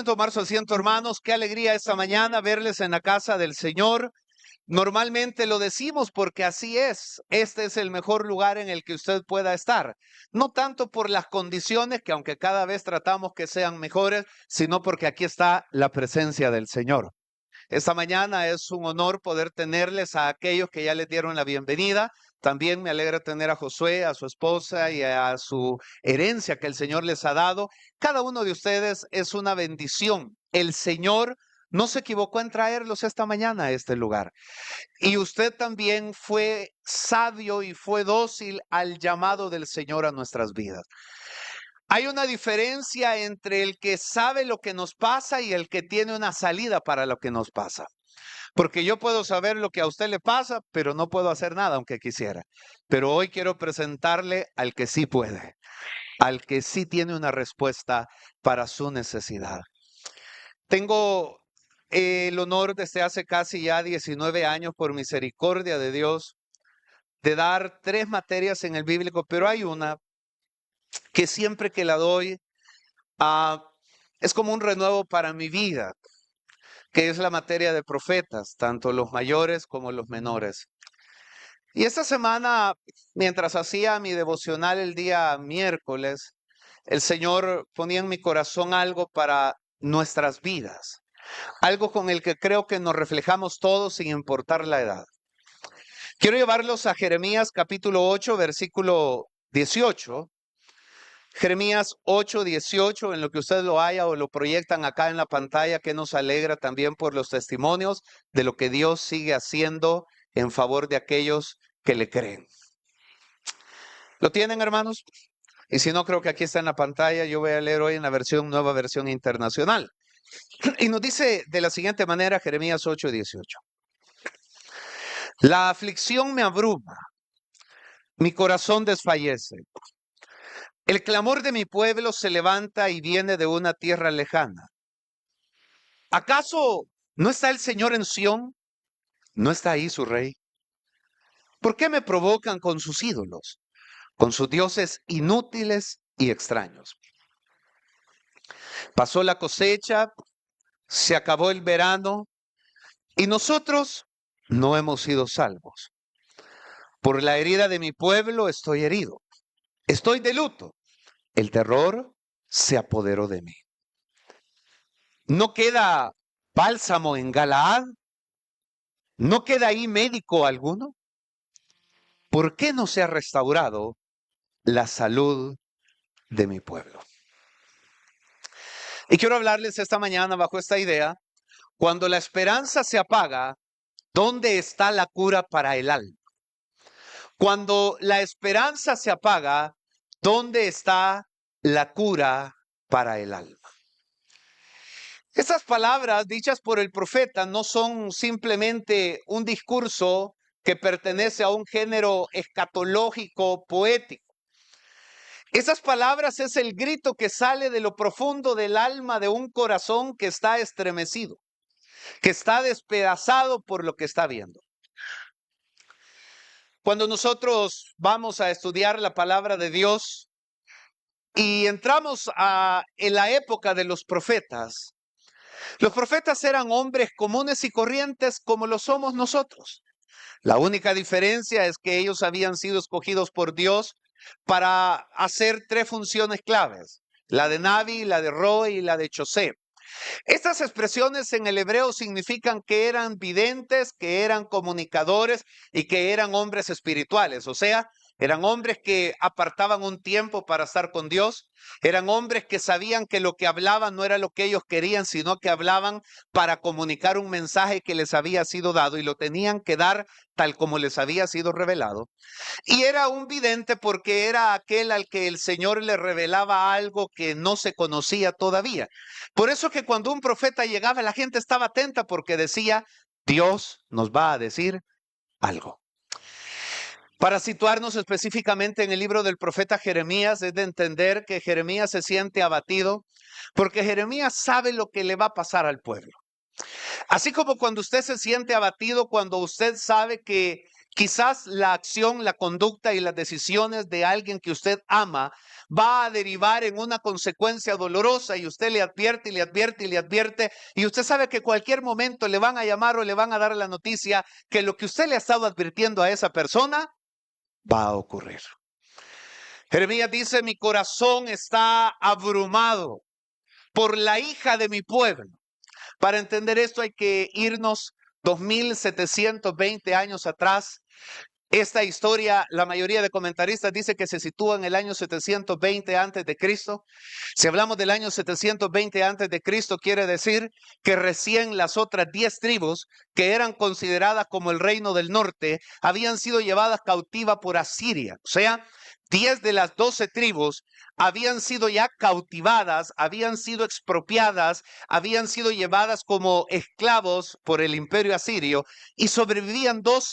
Pueden tomar su asiento, hermanos. Qué alegría esta mañana verles en la casa del Señor. Normalmente lo decimos porque así es. Este es el mejor lugar en el que usted pueda estar. No tanto por las condiciones, que aunque cada vez tratamos que sean mejores, sino porque aquí está la presencia del Señor. Esta mañana es un honor poder tenerles a aquellos que ya les dieron la bienvenida. También me alegra tener a Josué, a su esposa y a su herencia que el Señor les ha dado. Cada uno de ustedes es una bendición. El Señor no se equivocó en traerlos esta mañana a este lugar. Y usted también fue sabio y fue dócil al llamado del Señor a nuestras vidas. Hay una diferencia entre el que sabe lo que nos pasa y el que tiene una salida para lo que nos pasa. Porque yo puedo saber lo que a usted le pasa, pero no puedo hacer nada aunque quisiera. Pero hoy quiero presentarle al que sí puede, al que sí tiene una respuesta para su necesidad. Tengo el honor desde hace casi ya 19 años, por misericordia de Dios, de dar 3 materias en el bíblico, pero hay una que siempre que la doy, es como un renuevo para mi vida, que es la materia de profetas, tanto los mayores como los menores. Y esta semana, mientras hacía mi devocional el día miércoles, el Señor ponía en mi corazón algo para nuestras vidas, algo con el que creo que nos reflejamos todos sin importar la edad. Quiero llevarlos a Jeremías capítulo 8, versículo 18. Jeremías 8, 18, en lo que usted lo haya o lo proyectan acá en la pantalla, que nos alegra también por los testimonios de lo que Dios sigue haciendo en favor de aquellos que le creen. ¿Lo tienen, hermanos? Y si no, creo que aquí está en la pantalla. Yo voy a leer hoy en la nueva versión internacional. Y nos dice de la siguiente manera Jeremías 8, 18. La aflicción me abruma, mi corazón desfallece. El clamor de mi pueblo se levanta y viene de una tierra lejana. ¿Acaso no está el Señor en Sión? ¿No está ahí su rey? ¿Por qué me provocan con sus ídolos, con sus dioses inútiles y extraños? Pasó la cosecha, se acabó el verano y nosotros no hemos sido salvos. Por la herida de mi pueblo estoy herido. Estoy de luto. El terror se apoderó de mí. ¿No queda bálsamo en Galaad? ¿No queda ahí médico alguno? ¿Por qué no se ha restaurado la salud de mi pueblo? Y quiero hablarles esta mañana bajo esta idea. Cuando la esperanza se apaga, ¿dónde está la cura para el alma? Cuando la esperanza se apaga, ¿dónde está la cura para el alma? Estas palabras dichas por el profeta no son simplemente un discurso que pertenece a un género escatológico poético. Esas palabras es el grito que sale de lo profundo del alma de un corazón que está estremecido, que está despedazado por lo que está viendo. Cuando nosotros vamos a estudiar la palabra de Dios y entramos en la época de los profetas eran hombres comunes y corrientes como lo somos nosotros. La única diferencia es que ellos habían sido escogidos por Dios para hacer 3 funciones claves: la de Navi, la de Roy y la de Chosé. Estas expresiones en el hebreo significan que eran videntes, que eran comunicadores y que eran hombres espirituales. O sea, eran hombres que apartaban un tiempo para estar con Dios. Eran hombres que sabían que lo que hablaban no era lo que ellos querían, sino que hablaban para comunicar un mensaje que les había sido dado y lo tenían que dar tal como les había sido revelado. Y era un vidente porque era aquel al que el Señor le revelaba algo que no se conocía todavía. Por eso que cuando un profeta llegaba, la gente estaba atenta porque decía: Dios nos va a decir algo. Para situarnos específicamente en el libro del profeta Jeremías, es de entender que Jeremías se siente abatido porque Jeremías sabe lo que le va a pasar al pueblo. Así como cuando usted se siente abatido, cuando usted sabe que Quizás la acción, la conducta y las decisiones de alguien que usted ama va a derivar en una consecuencia dolorosa y usted le advierte y le advierte y le advierte y usted sabe que cualquier momento le van a llamar o le van a dar la noticia que lo que usted le ha estado advirtiendo a esa persona va a ocurrir. Jeremías dice, mi corazón está abrumado por la hija de mi pueblo. Para entender esto hay que irnos 2720 años atrás. Esta historia, la mayoría de comentaristas dice que se sitúa en el año 720 antes de Cristo. Si hablamos del año 720 antes de Cristo, quiere decir que recién las otras 10 tribus que eran consideradas como el reino del norte habían sido llevadas cautivas por Asiria. O sea, 10 de las 12 tribus habían sido ya cautivadas, habían sido expropiadas, habían sido llevadas como esclavos por el imperio asirio y sobrevivían dos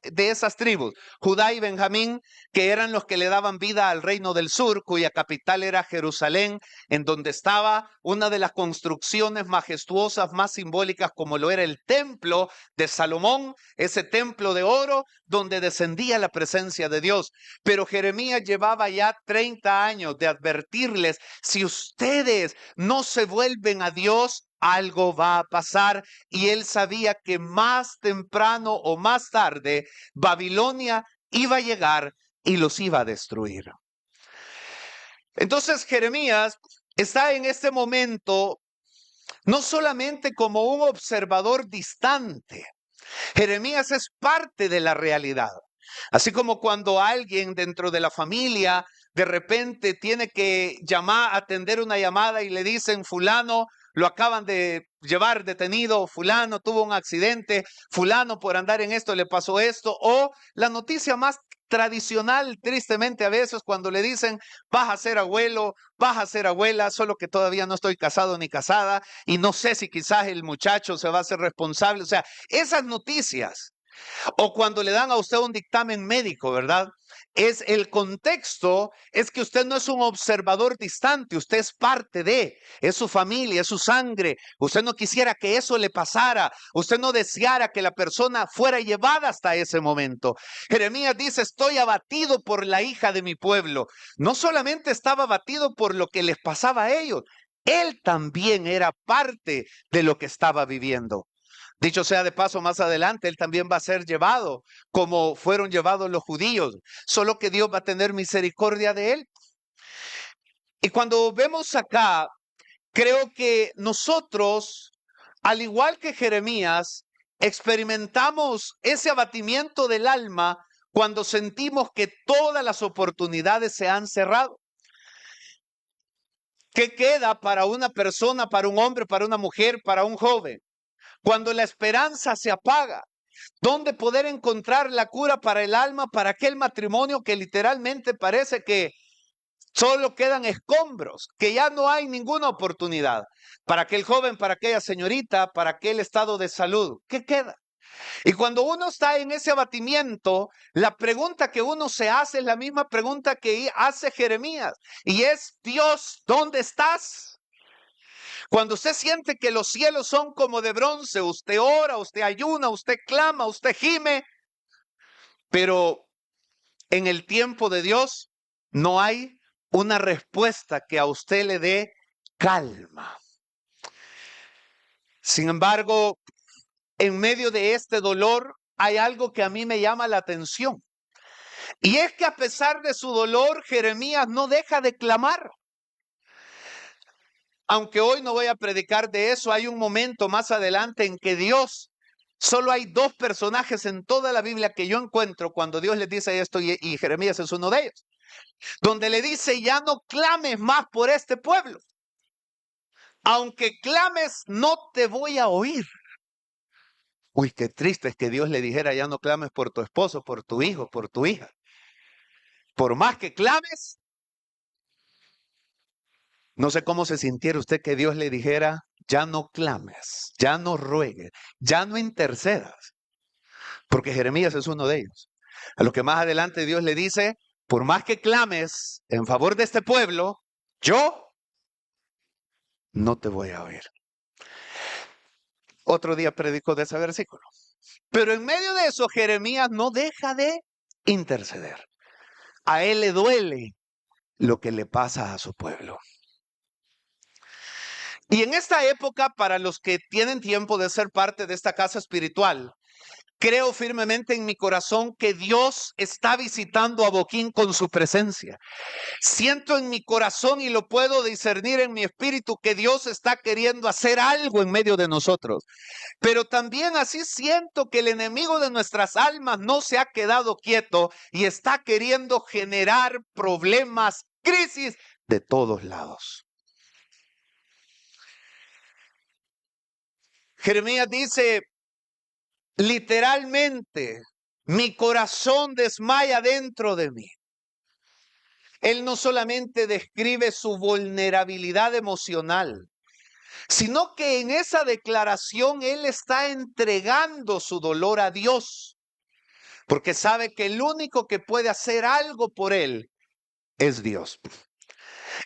de esas tribus, Judá y Benjamín, que eran los que le daban vida al reino del sur, cuya capital era Jerusalén, en donde estaba una de las construcciones majestuosas más simbólicas como lo era el templo de Salomón, ese templo de oro donde descendía la presencia de Dios. Pero Jeremías llevaba ya 30 años de advertirles, si ustedes no se vuelven a Dios, algo va a pasar. Y él sabía que más temprano o más tarde Babilonia iba a llegar y los iba a destruir. Entonces Jeremías está en este momento no solamente como un observador distante. Jeremías es parte de la realidad. Así como cuando alguien dentro de la familia de repente tiene que atender una llamada y le dicen, fulano, lo acaban de llevar detenido, fulano tuvo un accidente, fulano por andar en esto le pasó esto, o la noticia más tradicional, tristemente a veces, cuando le dicen, vas a ser abuelo, vas a ser abuela, solo que todavía no estoy casado ni casada, y no sé si quizás el muchacho se va a hacer responsable. O sea, esas noticias, o cuando le dan a usted un dictamen médico, ¿verdad? Es el contexto, es que usted no es un observador distante, usted es parte es su familia, es su sangre. Usted no quisiera que eso le pasara, usted no deseara que la persona fuera llevada hasta ese momento. Jeremías dice, estoy abatido por la hija de mi pueblo. No solamente estaba abatido por lo que les pasaba a ellos, él también era parte de lo que estaba viviendo. Dicho sea de paso, más adelante él también va a ser llevado como fueron llevados los judíos, solo que Dios va a tener misericordia de él. Y cuando vemos acá, creo que nosotros, al igual que Jeremías, experimentamos ese abatimiento del alma cuando sentimos que todas las oportunidades se han cerrado. ¿Qué queda para una persona, para un hombre, para una mujer, para un joven? Cuando la esperanza se apaga, ¿dónde poder encontrar la cura para el alma, para aquel matrimonio que literalmente parece que solo quedan escombros, que ya no hay ninguna oportunidad? Para aquel joven, para aquella señorita, para aquel estado de salud, ¿qué queda? Y cuando uno está en ese abatimiento, la pregunta que uno se hace es la misma pregunta que hace Jeremías, y es, Dios, ¿dónde estás? Cuando usted siente que los cielos son como de bronce, usted ora, usted ayuna, usted clama, usted gime, pero en el tiempo de Dios no hay una respuesta que a usted le dé calma. Sin embargo, en medio de este dolor hay algo que a mí me llama la atención. Y es que a pesar de su dolor, Jeremías no deja de clamar. Aunque hoy no voy a predicar de eso, hay un momento más adelante en que Dios, solo hay 2 personajes en toda la Biblia que yo encuentro cuando Dios les dice esto, y Jeremías es uno de ellos, donde le dice, ya no clames más por este pueblo. Aunque clames, no te voy a oír. Uy, qué triste es que Dios le dijera, ya no clames por tu esposo, por tu hijo, por tu hija. Por más que clames, no sé cómo se sintiera usted que Dios le dijera, ya no clames, ya no ruegues, ya no intercedas. Porque Jeremías es uno de ellos. A lo que más adelante Dios le dice, por más que clames en favor de este pueblo, yo no te voy a oír. Otro día predico de ese versículo. Pero en medio de eso, Jeremías no deja de interceder. A él le duele lo que le pasa a su pueblo. Y en esta época, para los que tienen tiempo de ser parte de esta casa espiritual, creo firmemente en mi corazón que Dios está visitando a Boquín con su presencia. Siento en mi corazón y lo puedo discernir en mi espíritu que Dios está queriendo hacer algo en medio de nosotros. Pero también así siento que el enemigo de nuestras almas no se ha quedado quieto y está queriendo generar problemas, crisis de todos lados. Jeremías dice, literalmente, mi corazón desmaya dentro de mí. Él no solamente describe su vulnerabilidad emocional, sino que en esa declaración él está entregando su dolor a Dios, porque sabe que el único que puede hacer algo por él es Dios.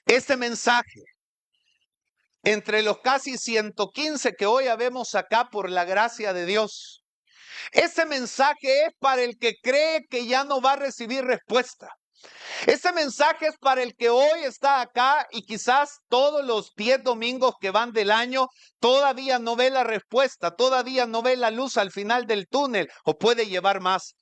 Este mensaje, entre los casi 115 que hoy habemos acá por la gracia de Dios, ese mensaje es para el que cree que ya no va a recibir respuesta. Este mensaje es para el que hoy está acá y quizás todos los 10 domingos que van del año todavía no ve la respuesta, todavía no ve la luz al final del túnel o puede llevar más.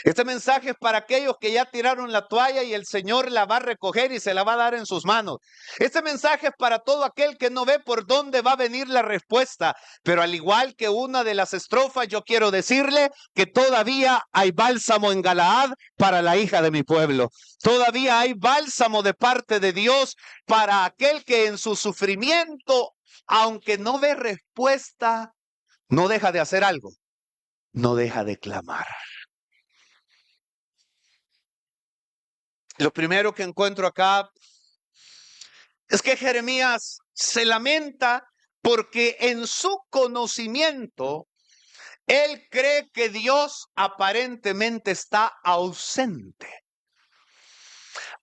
Este mensaje es para aquellos que ya tiraron la toalla y el Señor la va a recoger y se la va a dar en sus manos. Este mensaje es para todo aquel que no ve por dónde va a venir la respuesta. Pero al igual que una de las estrofas, yo quiero decirle que todavía hay bálsamo en Galaad para la hija de mi pueblo. Todavía hay bálsamo de parte de Dios para aquel que en su sufrimiento, aunque no ve respuesta, no deja de hacer algo, no deja de clamar. Lo primero que encuentro acá es que Jeremías se lamenta porque en su conocimiento él cree que Dios aparentemente está ausente.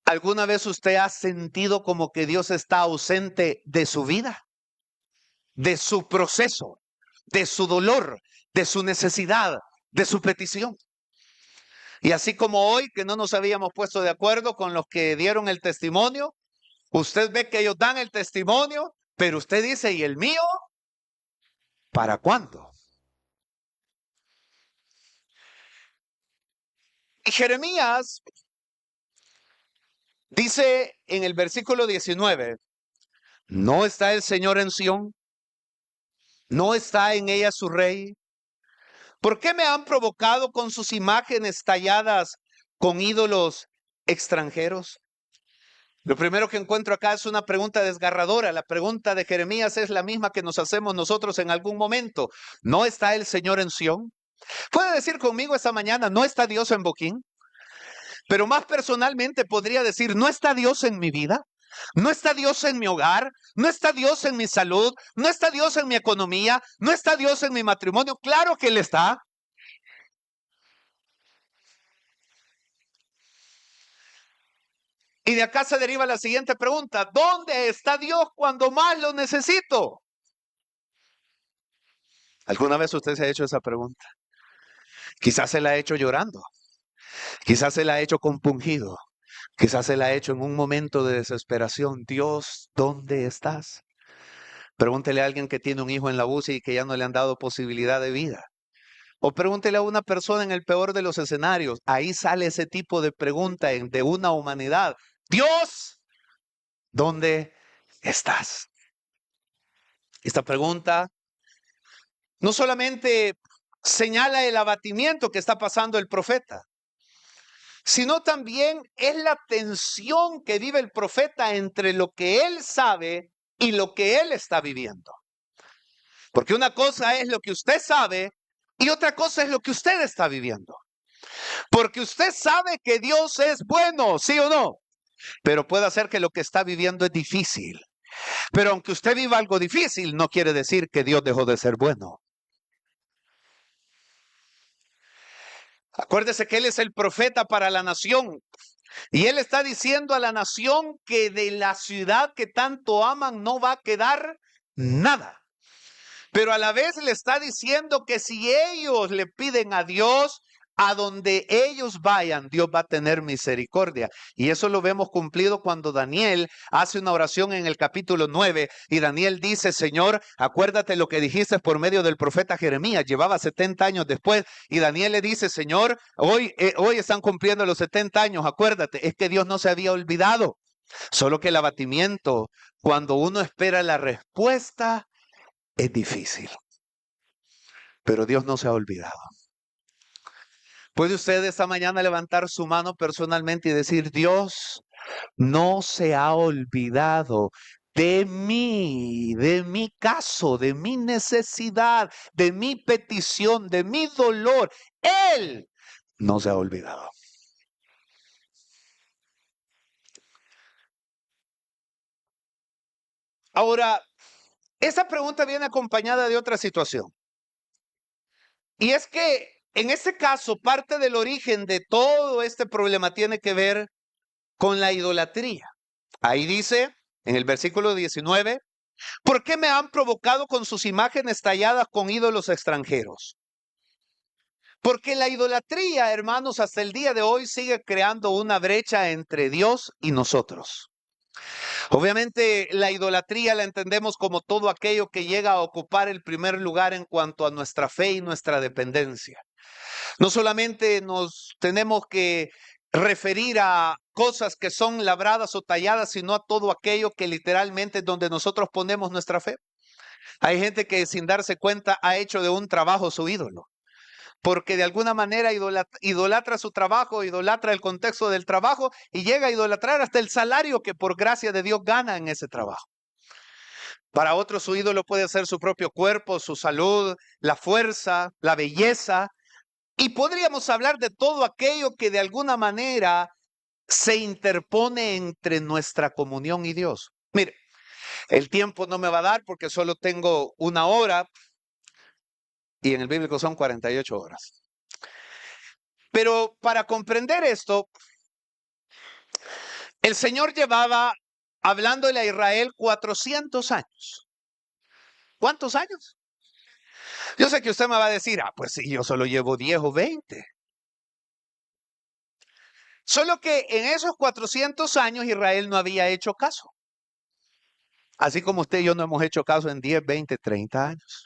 ¿Alguna vez usted ha sentido como que Dios está ausente de su vida, de su proceso, de su dolor, de su necesidad, de su petición? Y así como hoy que no nos habíamos puesto de acuerdo con los que dieron el testimonio, usted ve que ellos dan el testimonio, pero usted dice, ¿y el mío? ¿Para cuándo? Y Jeremías dice en el versículo 19, ¿no está el Señor en Sión? ¿No está en ella su rey? ¿Por qué me han provocado con sus imágenes talladas con ídolos extranjeros? Lo primero que encuentro acá es una pregunta desgarradora. La pregunta de Jeremías es la misma que nos hacemos nosotros en algún momento. ¿No está el Señor en Sión? ¿Puede decir conmigo esta mañana, no está Dios en Boquín? Pero más personalmente podría decir, ¿no está Dios en mi vida? ¿No está Dios en mi hogar? ¿No está Dios en mi salud? ¿No está Dios en mi economía? ¿No está Dios en mi matrimonio? Claro que Él está. Y de acá se deriva la siguiente pregunta. ¿Dónde está Dios cuando más lo necesito? ¿Alguna vez usted se ha hecho esa pregunta? Quizás se la ha hecho llorando. Quizás se la ha hecho compungido. Quizás se la ha hecho en un momento de desesperación. Dios, ¿dónde estás? Pregúntele a alguien que tiene un hijo en la UCI y que ya no le han dado posibilidad de vida. O pregúntele a una persona en el peor de los escenarios. Ahí sale ese tipo de pregunta de una humanidad. Dios, ¿dónde estás? Esta pregunta no solamente señala el abatimiento que está pasando el profeta, sino también es la tensión que vive el profeta entre lo que él sabe y lo que él está viviendo. Porque una cosa es lo que usted sabe y otra cosa es lo que usted está viviendo. Porque usted sabe que Dios es bueno, ¿sí o no? Pero puede ser que lo que está viviendo es difícil. Pero aunque usted viva algo difícil, no quiere decir que Dios dejó de ser bueno. Acuérdese que Él es el profeta para la nación. Y Él está diciendo a la nación que de la ciudad que tanto aman no va a quedar nada. Pero a la vez le está diciendo que si ellos le piden a Dios, a donde ellos vayan, Dios va a tener misericordia. Y eso lo vemos cumplido cuando Daniel hace una oración en el capítulo 9 y Daniel dice: Señor, acuérdate lo que dijiste por medio del profeta Jeremías. Llevaba 70 años después y Daniel le dice: Señor, hoy están cumpliendo los 70 años. Acuérdate, es que Dios no se había olvidado. Solo que el abatimiento, cuando uno espera la respuesta, es difícil. Pero Dios no se ha olvidado. ¿Puede usted esta mañana levantar su mano personalmente y decir: Dios no se ha olvidado de mí, de mi caso, de mi necesidad, de mi petición, de mi dolor? Él no se ha olvidado. Ahora, esta pregunta viene acompañada de otra situación. Y es que en este caso, parte del origen de todo este problema tiene que ver con la idolatría. Ahí dice, en el versículo 19, ¿por qué me han provocado con sus imágenes talladas con ídolos extranjeros? Porque la idolatría, hermanos, hasta el día de hoy sigue creando una brecha entre Dios y nosotros. Obviamente, la idolatría la entendemos como todo aquello que llega a ocupar el primer lugar en cuanto a nuestra fe y nuestra dependencia. No solamente nos tenemos que referir a cosas que son labradas o talladas, sino a todo aquello que literalmente es donde nosotros ponemos nuestra fe. Hay gente que sin darse cuenta ha hecho de un trabajo su ídolo, porque de alguna manera idolatra su trabajo, idolatra el contexto del trabajo y llega a idolatrar hasta el salario que por gracia de Dios gana en ese trabajo. Para otros su ídolo puede ser su propio cuerpo, su salud, la fuerza, la belleza. Y podríamos hablar de todo aquello que de alguna manera se interpone entre nuestra comunión y Dios. Mire, el tiempo no me va a dar porque solo tengo una hora y en el bíblico son 48 horas. Pero para comprender esto, el Señor llevaba hablándole a Israel 400 años. ¿Cuántos años? Yo sé que usted me va a decir: pues sí, yo solo llevo 10 o 20. Solo que en esos 400 años Israel no había hecho caso. Así como usted y yo no hemos hecho caso en 10, 20, 30 años.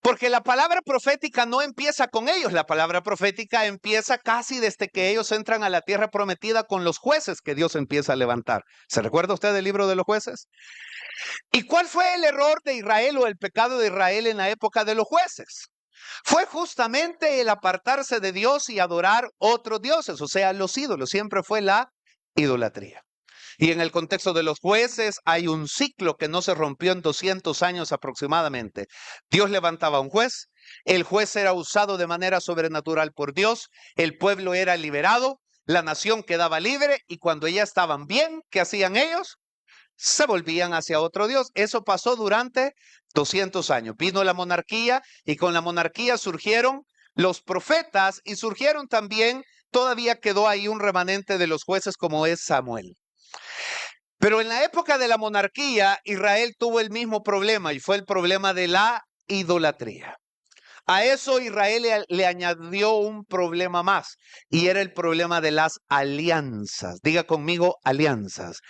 Porque la palabra profética no empieza con ellos. La palabra profética empieza casi desde que ellos entran a la tierra prometida con los jueces que Dios empieza a levantar. ¿Se recuerda usted del libro de los jueces? ¿Y cuál fue el error de Israel o el pecado de Israel en la época de los jueces? Fue justamente el apartarse de Dios y adorar otros dioses, o sea, los ídolos. Siempre fue la idolatría. Y en el contexto de los jueces hay un ciclo que no se rompió en 200 años aproximadamente. Dios levantaba a un juez, el juez era usado de manera sobrenatural por Dios, el pueblo era liberado, la nación quedaba libre y cuando ya estaban bien, ¿qué hacían ellos? Se volvían hacia otro Dios. Eso pasó durante 200 años. Vino la monarquía y con la monarquía surgieron los profetas y surgieron también, todavía quedó ahí un remanente de los jueces como es Samuel. Pero en la época de la monarquía, Israel tuvo el mismo problema y fue el problema de la idolatría. A eso Israel le añadió un problema más y era el problema de las alianzas. Diga conmigo, alianzas.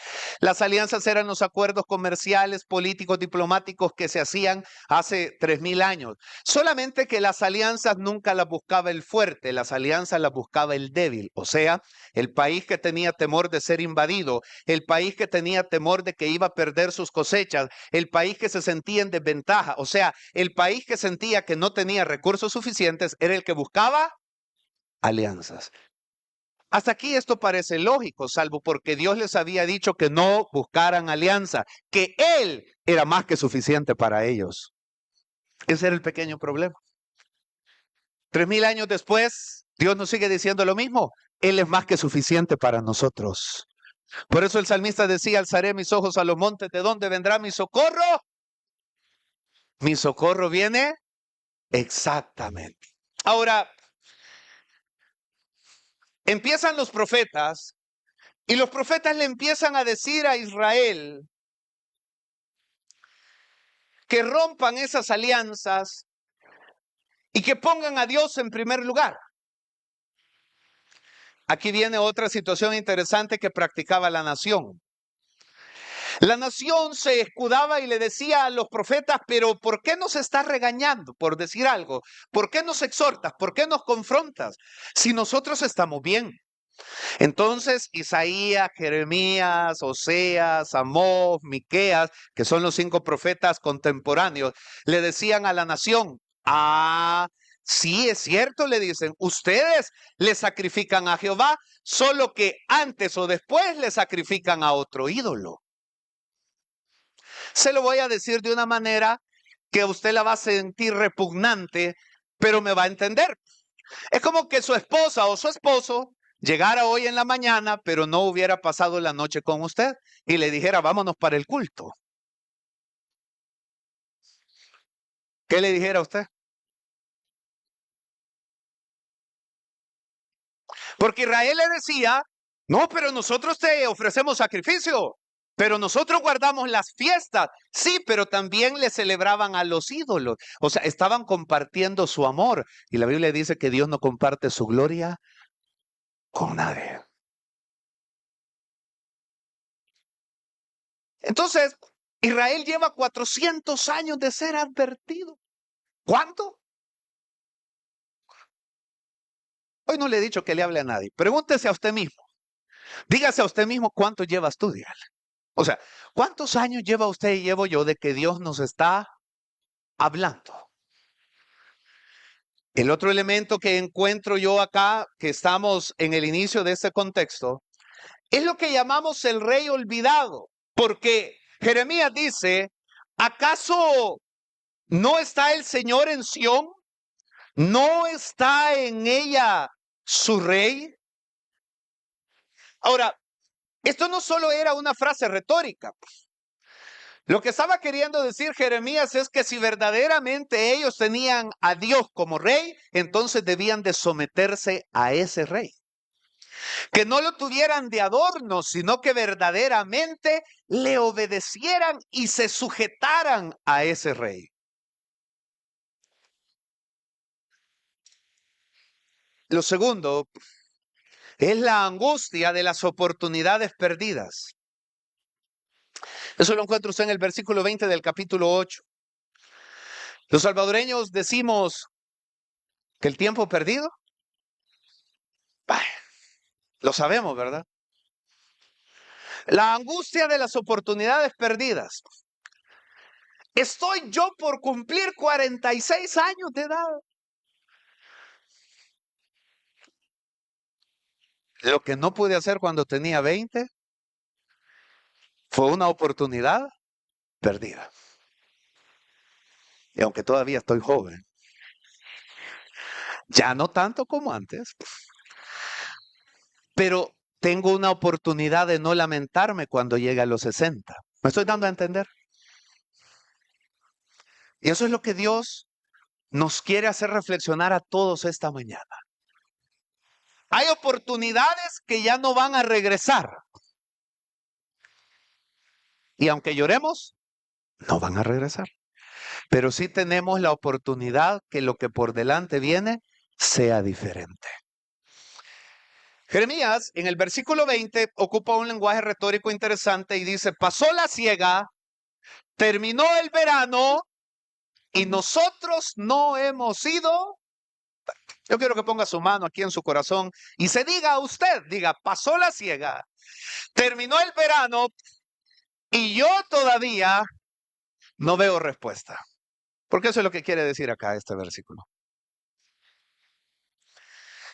Las alianzas eran los acuerdos comerciales, políticos, diplomáticos que se hacían hace 3000 años. Solamente que las alianzas nunca las buscaba el fuerte, las alianzas las buscaba el débil. O sea, el país que tenía temor de ser invadido, el país que tenía temor de que iba a perder sus cosechas, el país que se sentía en desventaja. O sea, el país que sentía que no tenía recursos suficientes era el que buscaba alianzas. Hasta aquí esto parece lógico, salvo porque Dios les había dicho que no buscaran alianza, que Él era más que suficiente para ellos. Ese era el pequeño problema. 3000 años después, Dios nos sigue diciendo lo mismo. Él es más que suficiente para nosotros. Por eso el salmista decía: alzaré mis ojos a los montes, ¿de dónde vendrá mi socorro? Mi socorro viene exactamente. Ahora, empiezan los profetas y los profetas le empiezan a decir a Israel que rompan esas alianzas y que pongan a Dios en primer lugar. Aquí viene otra situación interesante que practicaba la nación. La nación se escudaba y le decía a los profetas, pero ¿por qué nos estás regañando por decir algo? ¿Por qué nos exhortas? ¿Por qué nos confrontas? Si nosotros estamos bien. Entonces Isaías, Jeremías, Oseas, Amós, Miqueas, que son los 5 profetas contemporáneos, le decían a la nación, sí es cierto, le dicen, ustedes le sacrifican a Jehová, solo que antes o después le sacrifican a otro ídolo. Se lo voy a decir de una manera que usted la va a sentir repugnante, pero me va a entender. Es como que su esposa o su esposo llegara hoy en la mañana, pero no hubiera pasado la noche con usted y le dijera, vámonos para el culto. ¿Qué le dijera a usted? Porque Israel le decía, no, pero nosotros te ofrecemos sacrificio, pero nosotros guardamos las fiestas. Sí, pero también le celebraban a los ídolos. O sea, estaban compartiendo su amor. Y la Biblia dice que Dios no comparte su gloria con nadie. Entonces, Israel lleva 400 años de ser advertido. ¿Cuánto? Hoy no le he dicho que le hable a nadie. Pregúntese a usted mismo. Dígase a usted mismo cuánto llevas tú, dígale. O sea, ¿cuántos años lleva usted y llevo yo de que Dios nos está hablando? El otro elemento que encuentro yo acá, que estamos en el inicio de este contexto, es lo que llamamos el rey olvidado. Porque Jeremías dice, ¿acaso no está el Señor en Sión? ¿No está en ella su rey? Ahora, esto no solo era una frase retórica. Lo que estaba queriendo decir Jeremías es que si verdaderamente ellos tenían a Dios como rey, entonces debían de someterse a ese rey. Que no lo tuvieran de adorno, sino que verdaderamente le obedecieran y se sujetaran a ese rey. Lo segundo es la angustia de las oportunidades perdidas. Eso lo encuentra usted en el versículo 20 del capítulo 8. Los salvadoreños decimos que el tiempo perdido, bah, lo sabemos, ¿verdad? La angustia de las oportunidades perdidas. Estoy yo por cumplir 46 años de edad. Lo que no pude hacer cuando tenía 20 fue una oportunidad perdida. Y aunque todavía estoy joven, ya no tanto como antes, pero tengo una oportunidad de no lamentarme cuando llegue a los 60. ¿Me estoy dando a entender? Y eso es lo que Dios nos quiere hacer reflexionar a todos esta mañana. Hay oportunidades que ya no van a regresar. Y aunque lloremos, no van a regresar. Pero sí tenemos la oportunidad que lo que por delante viene sea diferente. Jeremías, en el versículo 20, ocupa un lenguaje retórico interesante y dice, pasó la siega, terminó el verano y nosotros no hemos ido. Yo quiero que ponga su mano aquí en su corazón y se diga a usted, diga, pasó la siega, terminó el verano y yo todavía no veo respuesta. Porque eso es lo que quiere decir acá este versículo.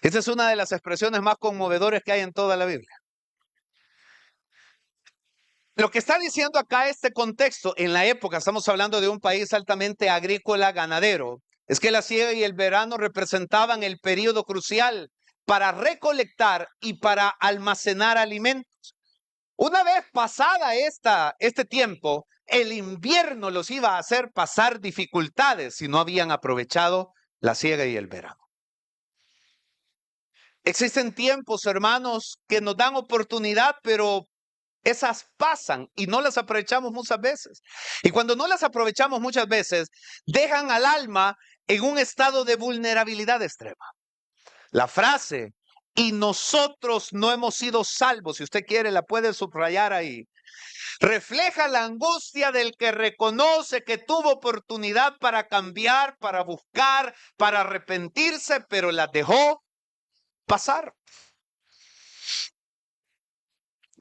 Esta es una de las expresiones más conmovedoras que hay en toda la Biblia. Lo que está diciendo acá este contexto, en la época, estamos hablando de un país altamente agrícola, ganadero, es que la siega y el verano representaban el periodo crucial para recolectar y para almacenar alimentos. Una vez pasada este tiempo, el invierno los iba a hacer pasar dificultades si no habían aprovechado la siega y el verano. Existen tiempos, hermanos, que nos dan oportunidad, pero Esas pasan y no las aprovechamos muchas veces. Y cuando no las aprovechamos muchas veces, dejan al alma en un estado de vulnerabilidad extrema. La frase, y nosotros no hemos sido salvos, si usted quiere la puede subrayar ahí, refleja la angustia del que reconoce que tuvo oportunidad para cambiar, para buscar, para arrepentirse, pero la dejó pasar.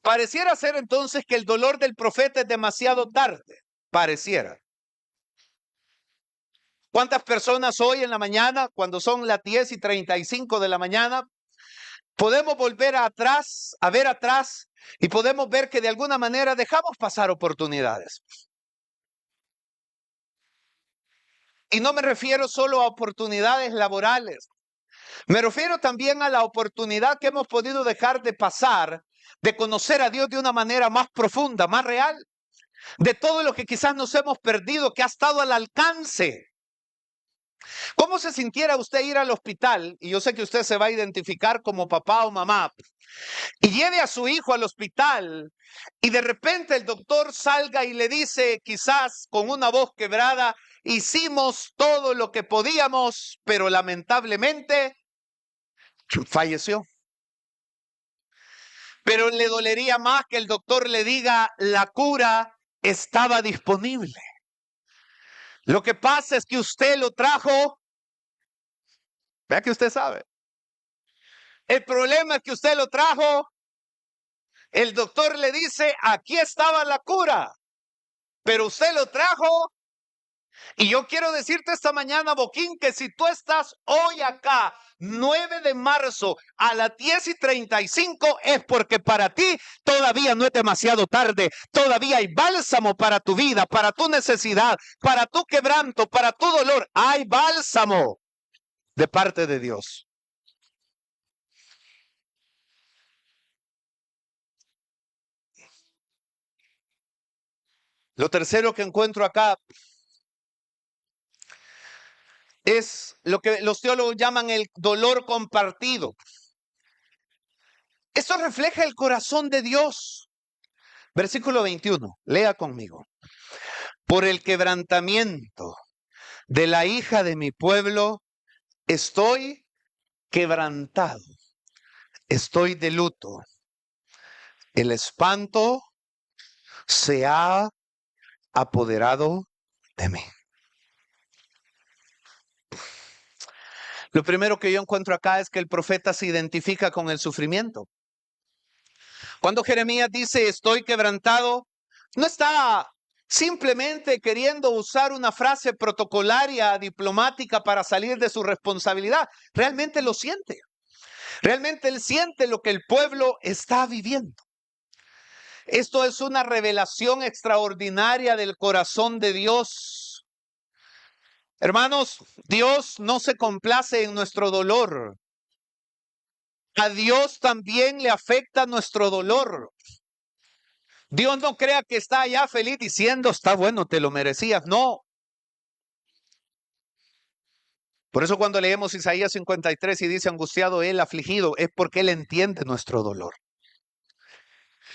Pareciera ser entonces que el dolor del profeta es demasiado tarde. Pareciera. ¿Cuántas personas hoy en la mañana, cuando son las 10:35 de la mañana, podemos volver atrás, a ver atrás y podemos ver que de alguna manera dejamos pasar oportunidades? Y no me refiero solo a oportunidades laborales. Me refiero también a la oportunidad que hemos podido dejar de pasar, de conocer a Dios de una manera más profunda, más real, de todo lo que quizás nos hemos perdido, que ha estado al alcance. ¿Cómo se sintiera usted ir al hospital? Y yo sé que usted se va a identificar como papá o mamá, y lleve a su hijo al hospital y de repente el doctor salga y le dice, quizás con una voz quebrada, hicimos todo lo que podíamos, pero lamentablemente falleció. Pero le dolería más que el doctor le diga, la cura estaba disponible. Lo que pasa es que usted lo trajo, vea que usted sabe. El problema es que usted lo trajo, el doctor le dice, aquí estaba la cura, pero usted lo trajo. Y yo quiero decirte esta mañana, Boquín, que si tú estás hoy acá, 9 de marzo a las 10:35, es porque para ti todavía no es demasiado tarde. Todavía hay bálsamo para tu vida, para tu necesidad, para tu quebranto, para tu dolor. Hay bálsamo de parte de Dios. Lo tercero que encuentro acá es lo que los teólogos llaman el dolor compartido. Esto refleja el corazón de Dios. Versículo 21, lea conmigo. Por el quebrantamiento de la hija de mi pueblo, estoy quebrantado, estoy de luto. El espanto se ha apoderado de mí. Lo primero que yo encuentro acá es que el profeta se identifica con el sufrimiento. Cuando Jeremías dice estoy quebrantado, no está simplemente queriendo usar una frase protocolaria, diplomática para salir de su responsabilidad. Realmente lo siente. Realmente él siente lo que el pueblo está viviendo. Esto es una revelación extraordinaria del corazón de Dios. Hermanos, Dios no se complace en nuestro dolor. A Dios también le afecta nuestro dolor. Dios no crea que está allá feliz diciendo, está bueno, te lo merecías. No. Por eso cuando leemos Isaías 53 y dice angustiado él, afligido, es porque él entiende nuestro dolor.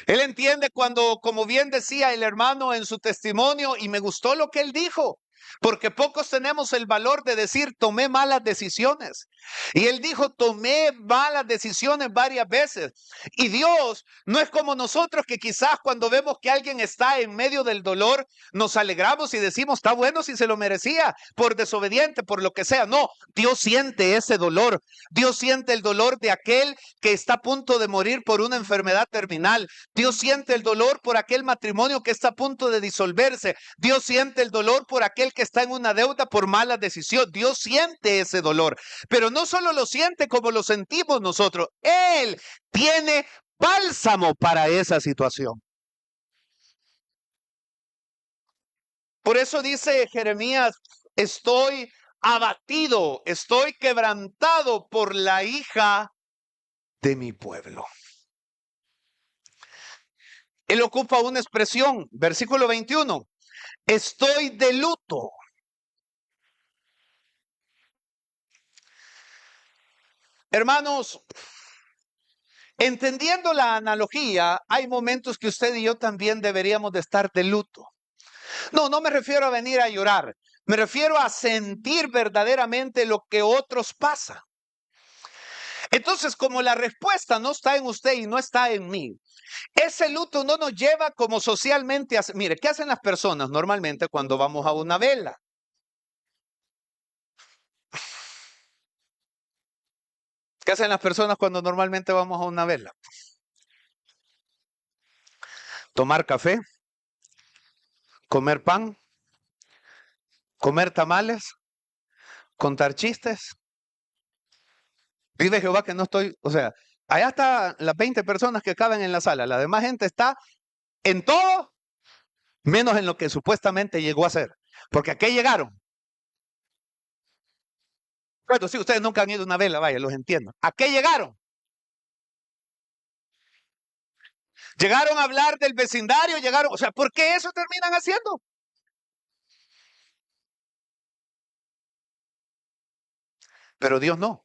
Él entiende cuando, como bien decía el hermano en su testimonio, y me gustó lo que él dijo, porque pocos tenemos el valor de decir, tomé malas decisiones. Y él dijo, tomé malas decisiones varias veces. Y Dios no es como nosotros que quizás cuando vemos que alguien está en medio del dolor, nos alegramos y decimos, está bueno si se lo merecía, por desobediente, por lo que sea. No, Dios siente ese dolor. Dios siente el dolor de aquel que está a punto de morir por una enfermedad terminal. Dios siente el dolor por aquel matrimonio que está a punto de disolverse. Dios siente el dolor por aquel que está en una deuda por mala decisión. Dios siente ese dolor, pero no solo lo siente como lo sentimos nosotros. Él tiene bálsamo para esa situación. Por eso dice Jeremías, estoy abatido, estoy quebrantado por la hija de mi pueblo. Él ocupa una expresión, versículo 21, estoy de luto. Hermanos, Entendiendo la analogía, hay momentos que usted y yo también deberíamos de estar de luto. No, no me refiero a venir a llorar. Me refiero a sentir verdaderamente lo que otros pasan. Entonces, como la respuesta no está en usted y no está en mí, ese luto no nos lleva como socialmente a... Mire, ¿qué hacen las personas normalmente cuando vamos a una vela? ¿Qué hacen las personas cuando normalmente vamos a una vela? Tomar café, comer pan, comer tamales, contar chistes. Vive Jehová que no estoy, o sea, allá están las 20 personas que caben en la sala. La demás gente está en todo, menos en lo que supuestamente llegó a ser. Porque ¿a qué llegaron? Bueno, sí, ustedes nunca han ido a una vela, vaya, los entiendo. ¿A qué llegaron? Llegaron a hablar del vecindario, llegaron, o sea, ¿por qué eso terminan haciendo? Pero Dios no.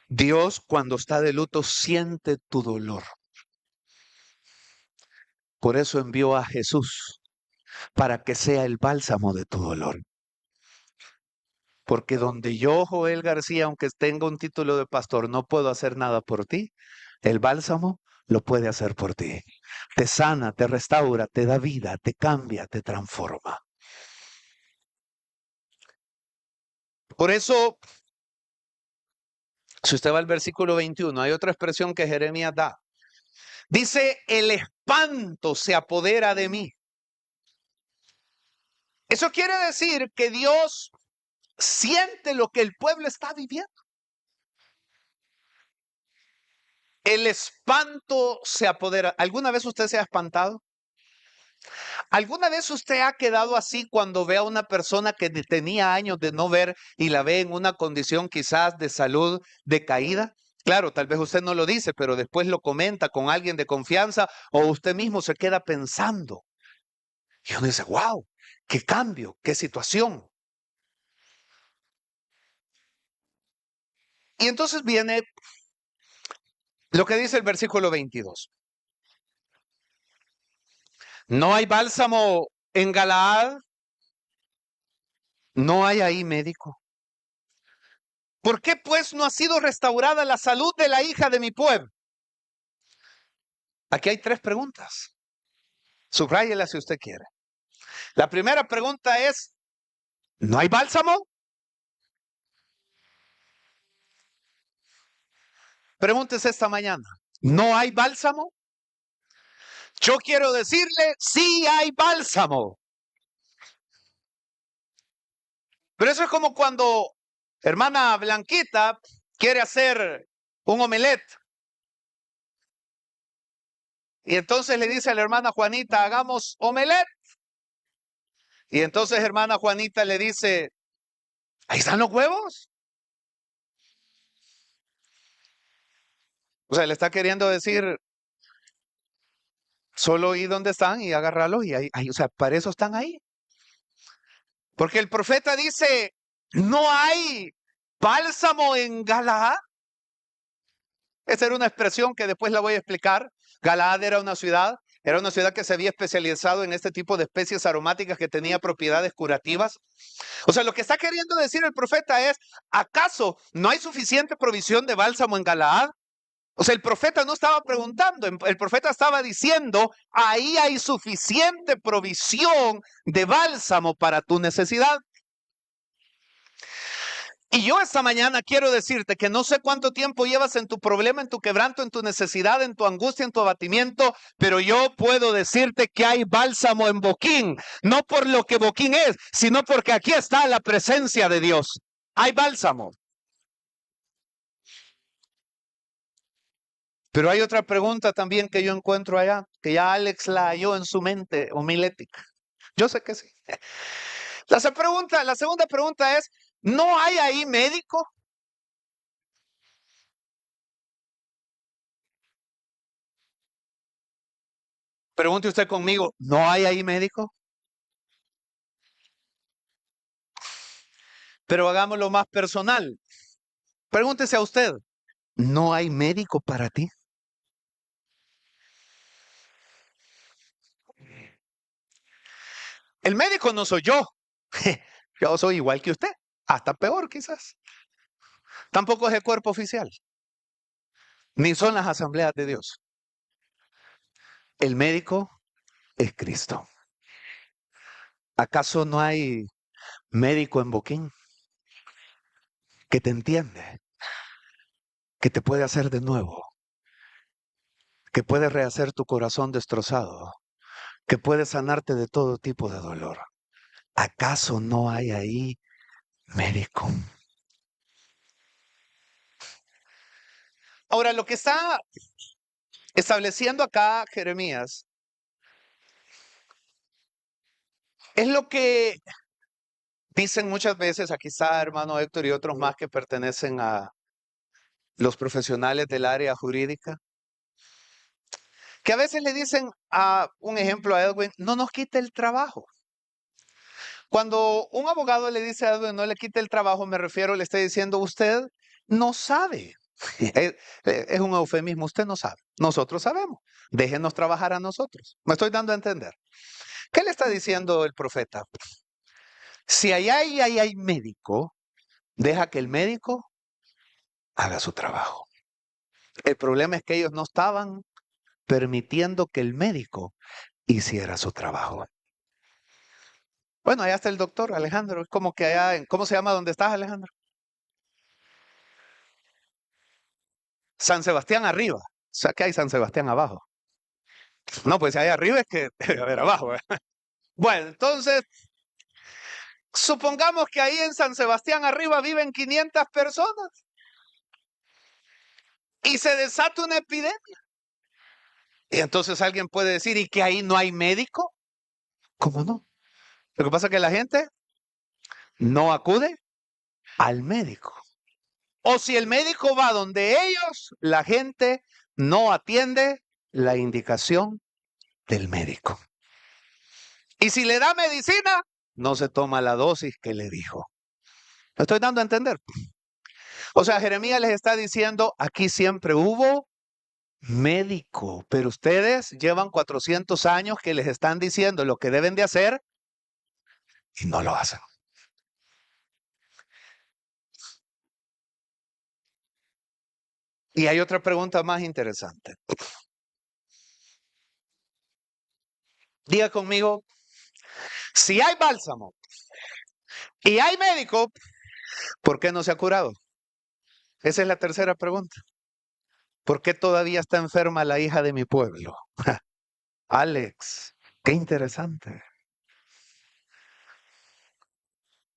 Dios cuando está de luto siente tu dolor. Por eso envió a Jesús, para que sea el bálsamo de tu dolor. Porque donde yo, Joel García, aunque tenga un título de pastor, no puedo hacer nada por ti, el bálsamo lo puede hacer por ti. Te sana, te restaura, te da vida, te cambia, te transforma. Por eso, si usted va al versículo 21, hay otra expresión que Jeremías da. Dice, el espanto se apodera de mí. Eso quiere decir que Dios siente lo que el pueblo está viviendo. El espanto se apodera. ¿Alguna vez usted se ha espantado? ¿Alguna vez usted ha quedado así cuando ve a una persona que tenía años de no ver y la ve en una condición quizás de salud decaída? Claro, tal vez usted no lo dice, pero después lo comenta con alguien de confianza o usted mismo se queda pensando. Y uno dice, wow, qué cambio, qué situación. Y entonces viene lo que dice el versículo 22. No hay bálsamo en Galaad, no hay ahí médico. ¿Por qué pues no ha sido restaurada la salud de la hija de mi pueblo? Aquí hay tres preguntas. Subráyelas si usted quiere. La primera pregunta es, ¿no hay bálsamo? Pregúntese esta mañana, ¿no hay bálsamo? Yo quiero decirle, sí hay bálsamo. Pero eso es como cuando hermana Blanquita quiere hacer un omelette. Y entonces le dice a la hermana Juanita, hagamos omelette. Y entonces hermana Juanita le dice, ahí están los huevos. O sea, le está queriendo decir, solo ir donde están y agarrarlos y ahí, o sea, para eso están ahí. Porque el profeta dice, no hay bálsamo en Galaad. Esa era una expresión que después la voy a explicar. Galaad era una ciudad que se había especializado en este tipo de especies aromáticas que tenía propiedades curativas. O sea, lo que está queriendo decir el profeta es, ¿acaso no hay suficiente provisión de bálsamo en Galaad? O sea, el profeta no estaba preguntando, el profeta estaba diciendo, ahí hay suficiente provisión de bálsamo para tu necesidad. Y yo esta mañana quiero decirte que no sé cuánto tiempo llevas en tu problema, en tu quebranto, en tu necesidad, en tu angustia, en tu abatimiento, pero yo puedo decirte que hay bálsamo en Boquín, no por lo que Boquín es, sino porque aquí está la presencia de Dios. Hay bálsamo. Pero hay otra pregunta también que yo encuentro allá, que ya Alex la halló en su mente homilética. Yo sé que sí. La segunda pregunta es, ¿no hay ahí médico? Pregunte usted conmigo, ¿no hay ahí médico? Pero hagámoslo más personal. Pregúntese a usted, ¿No hay médico para ti? El médico no soy yo. Yo soy igual que usted, hasta peor quizás. Tampoco es el cuerpo oficial, ni son las asambleas de Dios. El médico es Cristo. ¿Acaso no hay médico en Boquín que te entiende, que te puede hacer de nuevo, que puede rehacer tu corazón destrozado, que puede sanarte de todo tipo de dolor? ¿Acaso no hay ahí médico? Ahora, lo que está estableciendo acá Jeremías es lo que dicen muchas veces, aquí está hermano Héctor y otros más que pertenecen a los profesionales del área jurídica, que a veces le dicen a un ejemplo a Edwin, no nos quite el trabajo. Cuando un abogado le dice a Edwin, no le quite el trabajo, me refiero, le está diciendo, usted no sabe. Es un eufemismo, usted no sabe. Nosotros sabemos. Déjenos trabajar a nosotros. Me estoy dando a entender. ¿Qué le está diciendo el profeta? Si ahí hay médico, deja que el médico haga su trabajo. El problema es que ellos no estaban permitiendo que el médico hiciera su trabajo. Bueno, allá está el doctor Alejandro. Es como que allá, ¿cómo se llama donde estás, Alejandro? San Sebastián arriba. O sea, que hay San Sebastián abajo. No, pues allá arriba es que, a ver, abajo. Bueno, entonces, supongamos que ahí en San Sebastián arriba viven 500 personas y se desata una epidemia. Y entonces alguien puede decir, ¿y que ahí no hay médico? ¿Cómo no? Lo que pasa es que la gente no acude al médico. O si el médico va donde ellos, la gente no atiende la indicación del médico. Y si le da medicina, no se toma la dosis que le dijo. ¿Me estoy dando a entender? O sea, Jeremías les está diciendo, aquí siempre hubo médico, pero ustedes llevan 400 años que les están diciendo lo que deben de hacer y no lo hacen. Y hay otra pregunta más interesante. Diga conmigo, si hay bálsamo y hay médico, ¿por qué no se ha curado? Esa es la tercera pregunta. ¿Por qué todavía está enferma la hija de mi pueblo? Alex, qué interesante.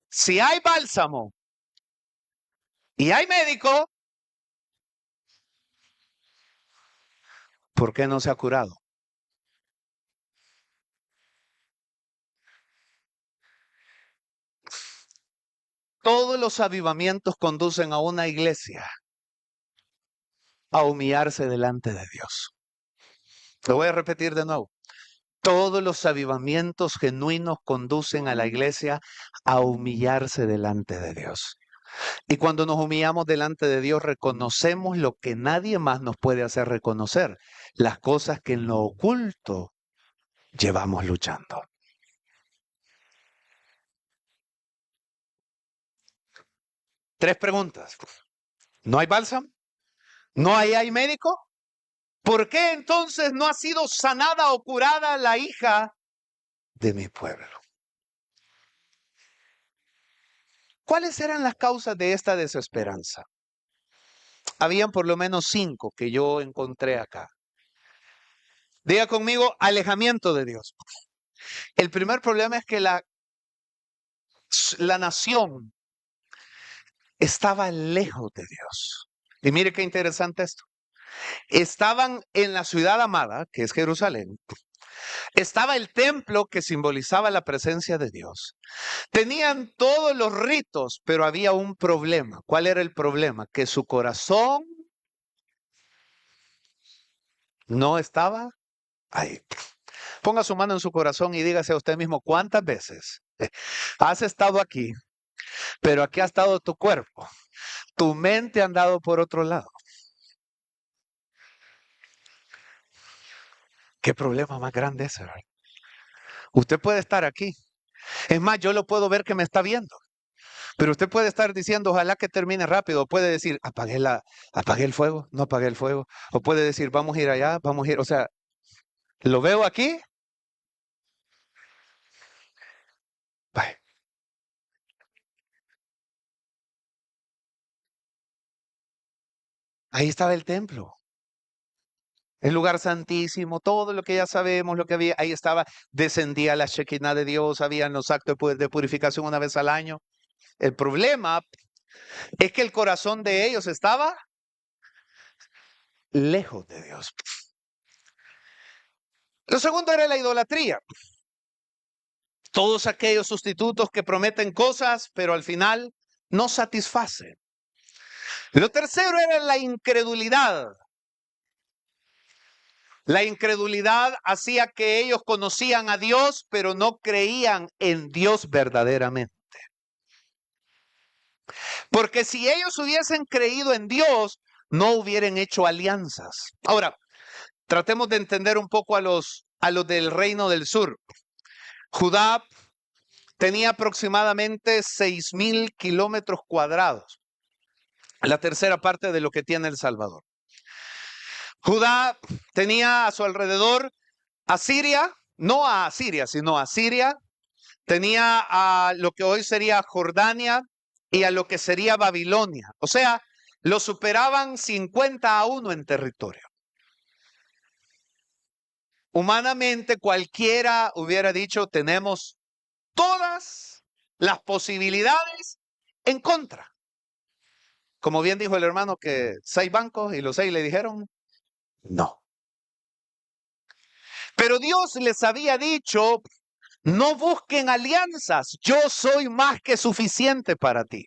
Si hay bálsamo y hay médico, ¿por qué no se ha curado? Todos los avivamientos conducen a una iglesia a humillarse delante de Dios. Lo voy a repetir de nuevo. Todos los avivamientos genuinos conducen a la iglesia a humillarse delante de Dios. Y cuando nos humillamos delante de Dios, reconocemos lo que nadie más nos puede hacer reconocer, las cosas que en lo oculto llevamos luchando. Tres preguntas. ¿No hay bálsamo? ¿No hay médico? ¿Por qué entonces no ha sido sanada o curada la hija de mi pueblo? ¿Cuáles eran las causas de esta desesperanza? Habían por lo menos 5 que yo encontré acá. Diga conmigo, alejamiento de Dios. El primer problema es que la nación estaba lejos de Dios. Y mire qué interesante esto. Estaban en la ciudad amada, que es Jerusalén. Estaba el templo que simbolizaba la presencia de Dios. Tenían todos los ritos, pero había un problema. ¿Cuál era el problema? Que su corazón no estaba ahí. Ponga su mano en su corazón y dígase a usted mismo cuántas veces has estado aquí, pero aquí ha estado tu cuerpo. Tu mente ha andado por otro lado. ¿Qué problema más grande es ese, ¿verdad? Usted puede estar aquí. Es más, yo lo puedo ver que me está viendo. Pero usted puede estar diciendo, ojalá que termine rápido. O puede decir, apagué el fuego, no apagué el fuego. O puede decir, vamos a ir allá, vamos a ir. O sea, lo veo aquí. Vaya, ahí estaba el templo. El lugar santísimo, todo lo que ya sabemos, lo que había, ahí estaba, descendía la Shekinah de Dios, habían los actos de purificación una vez al año. El problema es que el corazón de ellos estaba lejos de Dios. Lo segundo era la idolatría. Todos aquellos sustitutos que prometen cosas, pero al final no satisfacen. Lo tercero era la incredulidad. La incredulidad hacía que ellos conocían a Dios, pero no creían en Dios verdaderamente. Porque si ellos hubiesen creído en Dios, no hubieran hecho alianzas. Ahora, tratemos de entender un poco a los del reino del sur. Judá tenía aproximadamente 6,000 kilómetros cuadrados, la tercera parte de lo que tiene El Salvador. Judá tenía a su alrededor a Siria, no a Siria, sino a Siria, tenía a lo que hoy sería Jordania y a lo que sería Babilonia. O sea, lo superaban 50-1 en territorio. Humanamente cualquiera hubiera dicho, tenemos todas las posibilidades en contra. Como bien dijo el hermano que 6 bancos y los 6 le dijeron, no. Pero Dios les había dicho, no busquen alianzas, yo soy más que suficiente para ti.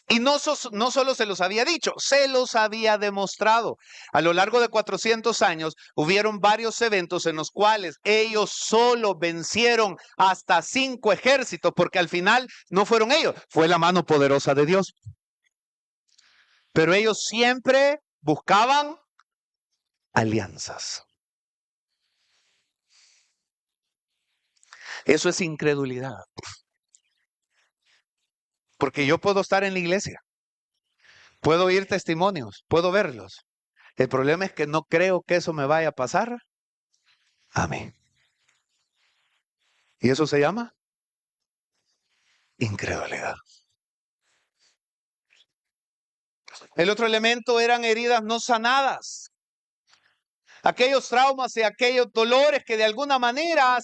Y no solo se los había dicho, se los había demostrado. A lo largo de 400 años hubieron varios eventos en los cuales ellos solo vencieron hasta 5 ejércitos, porque al final no fueron ellos, fue la mano poderosa de Dios. Pero ellos siempre buscaban alianzas. Eso es incredulidad. Porque yo puedo estar en la iglesia, puedo oír testimonios, puedo verlos. El problema es que no creo que eso me vaya a pasar a mí. ¿Y eso se llama? Incredulidad. El otro elemento eran heridas no sanadas. Aquellos traumas y aquellos dolores que de alguna manera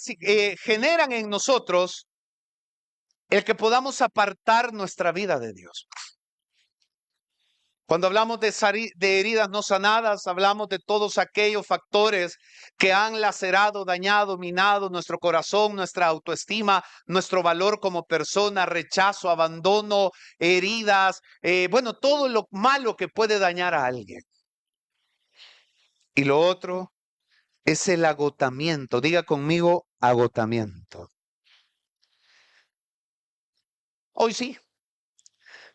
generan en nosotros el que podamos apartar nuestra vida de Dios. Cuando hablamos de heridas no sanadas, hablamos de todos aquellos factores que han lacerado, dañado, minado nuestro corazón, nuestra autoestima, nuestro valor como persona, rechazo, abandono, heridas, bueno, todo lo malo que puede dañar a alguien. Y lo otro es el agotamiento. Diga conmigo, agotamiento. Hoy sí,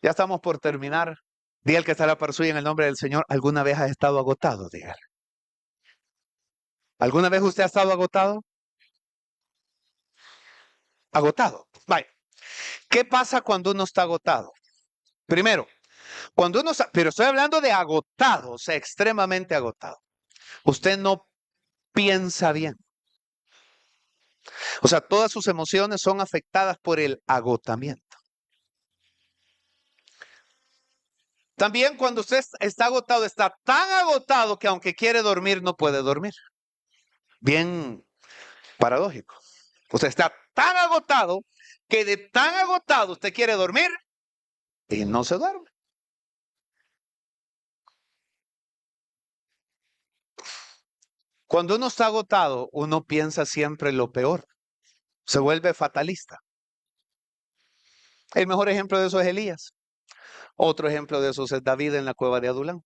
ya estamos por terminar. Diga el que está a la par suya en el nombre del Señor, ¿alguna vez has estado agotado? Diga. ¿Alguna vez usted ha estado agotado? Agotado. Vaya. ¿Qué pasa cuando uno está agotado? Primero, cuando uno está, pero estoy hablando de agotado, o sea, extremadamente agotado. Usted no piensa bien. O sea, todas sus emociones son afectadas por el agotamiento. También cuando usted está agotado, está tan agotado que aunque quiere dormir, no puede dormir. Bien paradójico. Usted está tan agotado que de tan agotado usted quiere dormir y no se duerme. Cuando uno está agotado, uno piensa siempre lo peor. Se vuelve fatalista. El mejor ejemplo de eso es Elías. Otro ejemplo de eso es David en la cueva de Adulán.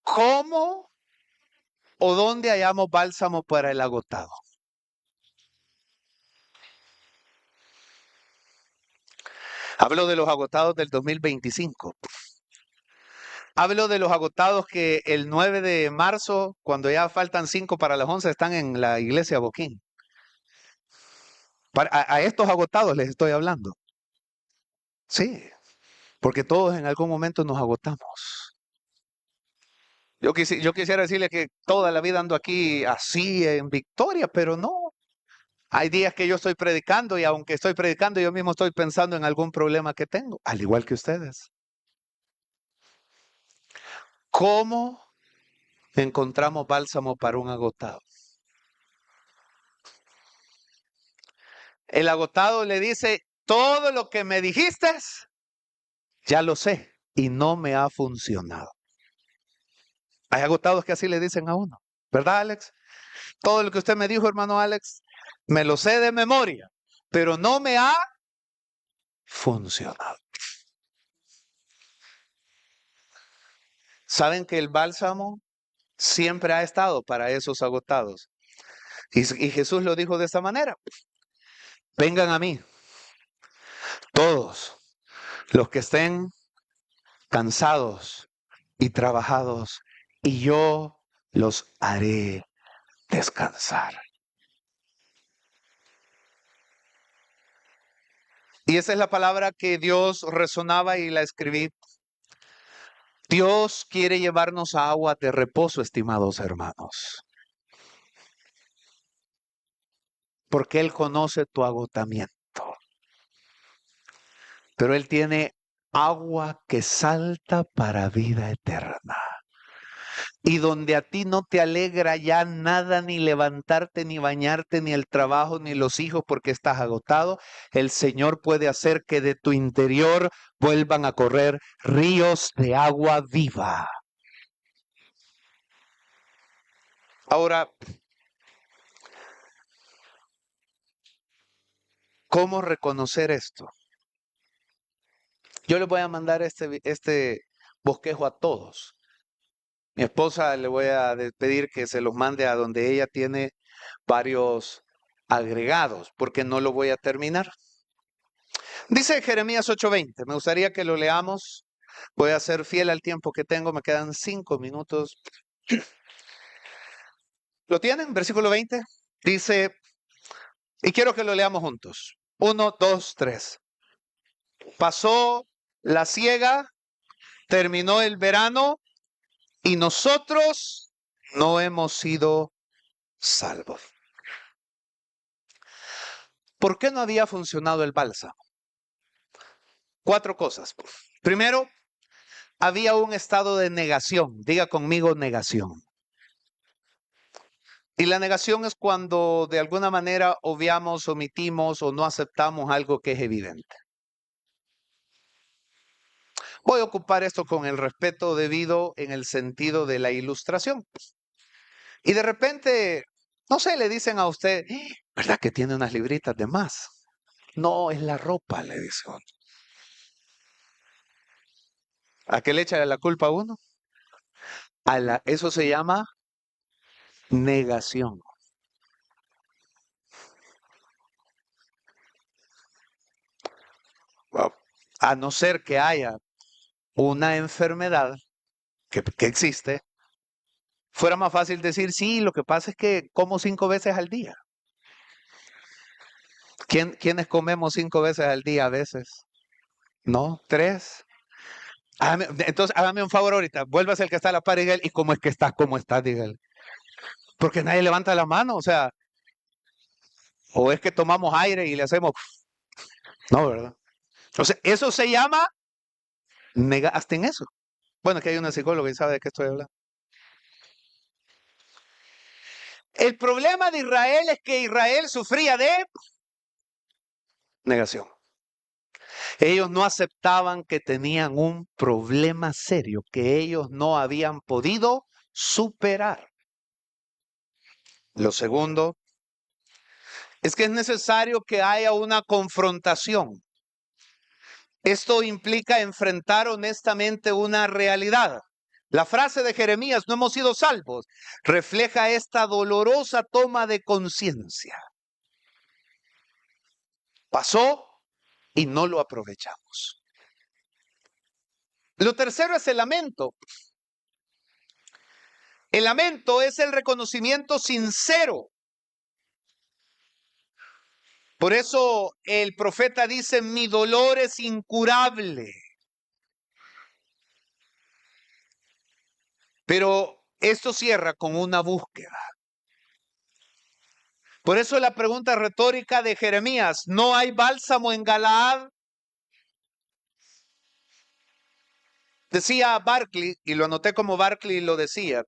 ¿Cómo o dónde hallamos bálsamo para el agotado? Hablo de los agotados del 2025. Hablo de los agotados que el 9 de marzo, cuando ya faltan 5 para las 11, están en la iglesia Boquín. A estos agotados les estoy hablando. Sí, porque todos en algún momento nos agotamos. Yo quisiera decirle que toda la vida ando aquí así en victoria, pero no. Hay días que yo estoy predicando y aunque estoy predicando, yo mismo estoy pensando en algún problema que tengo, al igual que ustedes. ¿Cómo encontramos bálsamo para un agotado? El agotado le dice, todo lo que me dijiste, ya lo sé y no me ha funcionado. Hay agotados que así le dicen a uno, ¿verdad, Alex? Todo lo que usted me dijo, hermano Alex, me lo sé de memoria, pero no me ha funcionado. ¿Saben que el bálsamo siempre ha estado para esos agotados? Y Jesús lo dijo de esta manera, vengan a mí, todos los que estén cansados y trabajados, y yo los haré descansar. Y esa es la palabra que Dios resonaba y la escribí. Dios quiere llevarnos a agua de reposo, estimados hermanos, porque Él conoce tu agotamiento, pero Él tiene agua que salta para vida eterna. Y donde a ti no te alegra ya nada, ni levantarte, ni bañarte, ni el trabajo, ni los hijos, porque estás agotado, el Señor puede hacer que de tu interior vuelvan a correr ríos de agua viva. Ahora, ¿cómo reconocer esto? Yo les voy a mandar este bosquejo a todos. Mi esposa le voy a pedir que se los mande a donde ella tiene varios agregados, porque no lo voy a terminar. Dice Jeremías 8:20, me gustaría que lo leamos. Voy a ser fiel al tiempo que tengo, me quedan 5 minutos. ¿Lo tienen? Versículo 20. Dice, y quiero que lo leamos juntos. 1, 2, 3. Pasó la siega, terminó el verano y nosotros no hemos sido salvos. ¿Por qué no había funcionado el bálsamo? 4 cosas. Primero, había un estado de negación. Diga conmigo negación. Y la negación es cuando de alguna manera obviamos, omitimos o no aceptamos algo que es evidente. Voy a ocupar esto con el respeto debido en el sentido de la ilustración. Y de repente, no sé, le dicen a usted, ¿verdad que tiene unas libritas de más? No, es la ropa, le dice uno. ¿A qué le echa la culpa a uno? Eso se llama negación. Wow. A no ser que haya una enfermedad que existe, fuera más fácil decir, sí, lo que pasa es que como 5 veces al día. ¿Quiénes comemos 5 veces al día a veces? ¿No? 3. Entonces, hágame un favor ahorita, vuélvase el que está a la par y dígale, ¿y cómo es que estás? ¿Cómo estás? Dígale. Porque nadie levanta la mano, o sea, o es que tomamos aire y le hacemos, no, ¿verdad? O sea, eso se llama, hasta en eso. Bueno, que hay una psicóloga y sabe de qué estoy hablando. El problema de Israel es que Israel sufría de negación. Ellos no aceptaban que tenían un problema serio que ellos no habían podido superar. Lo segundo es que es necesario que haya una confrontación. Esto implica enfrentar honestamente una realidad. La frase de Jeremías, no hemos sido salvos, refleja esta dolorosa toma de conciencia. Pasó y no lo aprovechamos. Lo tercero es el lamento. El lamento es el reconocimiento sincero. Por eso el profeta dice, mi dolor es incurable. Pero esto cierra con una búsqueda. Por eso la pregunta retórica de Jeremías, ¿no hay bálsamo en Galaad? Decía Barclay, y lo anoté como Barclay lo decía,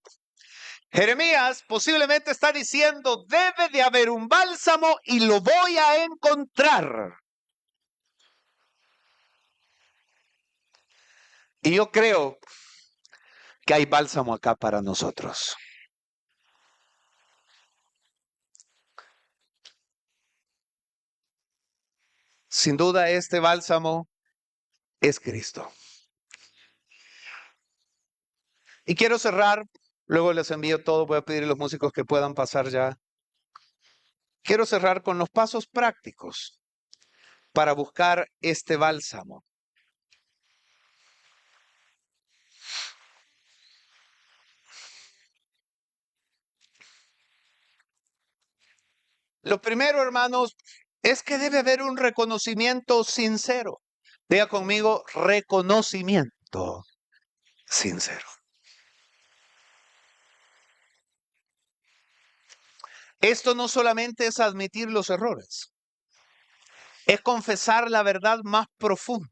Jeremías posiblemente está diciendo, debe de haber un bálsamo y lo voy a encontrar. Y yo creo que hay bálsamo acá para nosotros. Sin duda este bálsamo es Cristo. Y quiero cerrar, luego les envío todo, voy a pedir a los músicos que puedan pasar ya. Quiero cerrar con los pasos prácticos para buscar este bálsamo. Lo primero, hermanos, es que debe haber un reconocimiento sincero. Diga conmigo, reconocimiento sincero. Esto no solamente es admitir los errores, es confesar la verdad más profunda.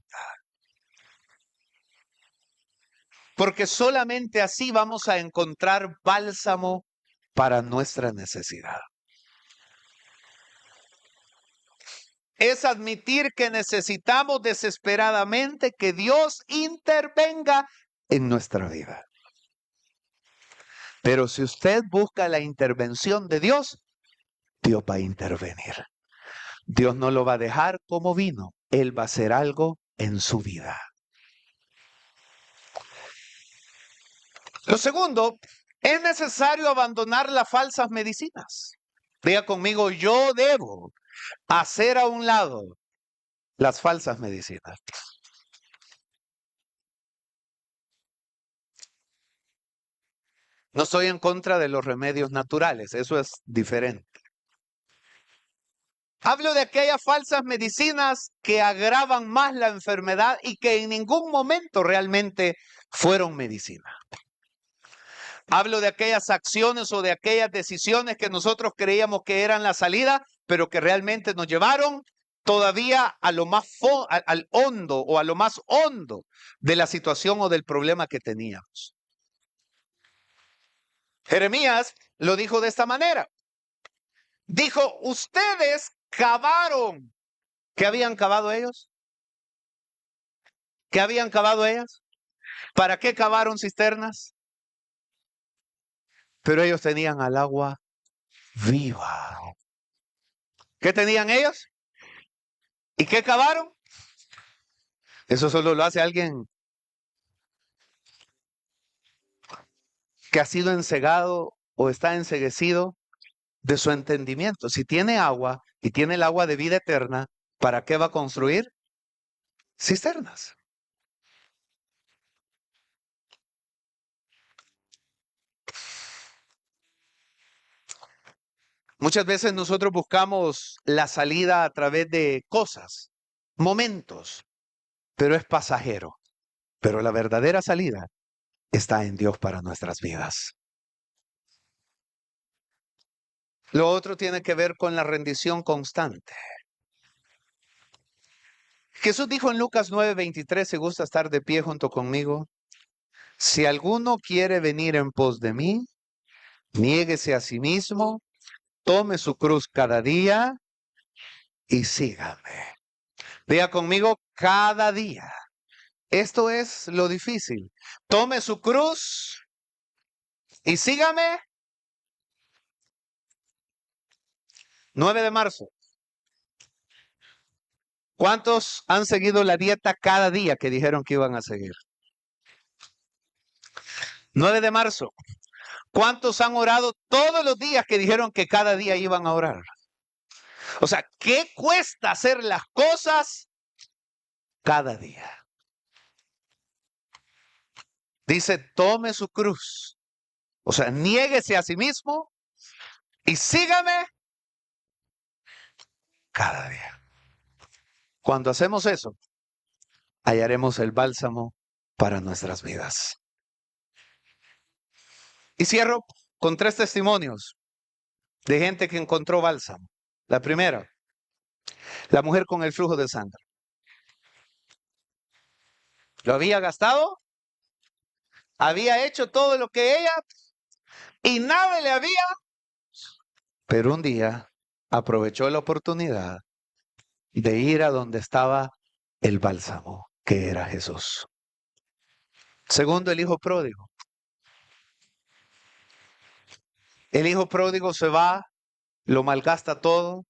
Porque solamente así vamos a encontrar bálsamo para nuestra necesidad. Es admitir que necesitamos desesperadamente que Dios intervenga en nuestra vida. Pero si usted busca la intervención de Dios, Dios va a intervenir. Dios no lo va a dejar como vino. Él va a hacer algo en su vida. Lo segundo, es necesario abandonar las falsas medicinas. Diga conmigo, yo debo hacer a un lado las falsas medicinas. No estoy en contra de los remedios naturales, eso es diferente. Hablo de aquellas falsas medicinas que agravan más la enfermedad y que en ningún momento realmente fueron medicina. Hablo de aquellas acciones o de aquellas decisiones que nosotros creíamos que eran la salida, pero que realmente nos llevaron todavía a lo más al hondo o a lo más hondo de la situación o del problema que teníamos. Jeremías lo dijo de esta manera. Dijo, ustedes cavaron. ¿Qué habían cavado ellos? ¿Qué habían cavado ellas? ¿Para qué cavaron cisternas? Pero ellos tenían al agua viva. ¿Qué tenían ellos? ¿Y qué cavaron? Eso solo lo hace alguien que ha sido ensegado o está enceguecido de su entendimiento. Si tiene agua y tiene el agua de vida eterna, ¿para qué va a construir? Cisternas. Muchas veces nosotros buscamos la salida a través de cosas, momentos, pero es pasajero. Pero la verdadera salida está en Dios para nuestras vidas. Lo otro tiene que ver con la rendición constante. Jesús dijo en Lucas 9:23, si gusta estar de pie junto conmigo, si alguno quiere venir en pos de mí, niéguese a sí mismo, tome su cruz cada día y sígame. Diga conmigo, cada día. Esto es lo difícil. Tome su cruz y sígame. 9 de marzo. ¿Cuántos han seguido la dieta cada día que dijeron que iban a seguir? 9 de marzo. ¿Cuántos han orado todos los días que dijeron que cada día iban a orar? O sea, ¿qué cuesta hacer las cosas cada día? Dice, tome su cruz. O sea, niéguese a sí mismo y sígame cada día. Cuando hacemos eso, hallaremos el bálsamo para nuestras vidas. Y cierro con 3 testimonios de gente que encontró bálsamo. La primera, la mujer con el flujo de sangre. Lo había gastado, había hecho todo lo que ella y nada le había. Pero un día aprovechó la oportunidad de ir a donde estaba el bálsamo, que era Jesús. Segundo, el hijo pródigo. El hijo pródigo se va, lo malgasta todo,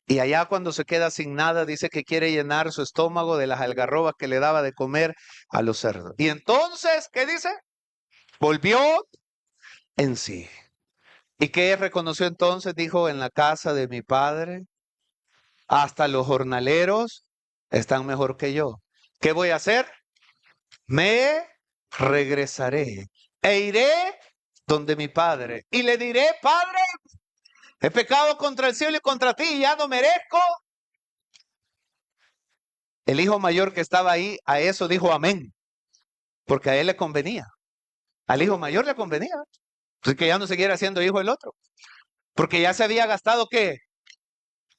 y allá cuando se queda sin nada, dice que quiere llenar su estómago de las algarrobas que le daba de comer a los cerdos. Y entonces, ¿qué dice? Volvió en sí. ¿Y qué reconoció entonces? Dijo, en la casa de mi padre, hasta los jornaleros están mejor que yo. ¿Qué voy a hacer? Me regresaré e iré donde mi padre y le diré, Padre, he pecado contra el cielo y contra ti y ya no merezco. El hijo mayor que estaba ahí a eso dijo amén, porque a él le convenía. Al hijo mayor le convenía, pues que ya no siguiera siendo hijo el otro, porque ya se había gastado ¿qué?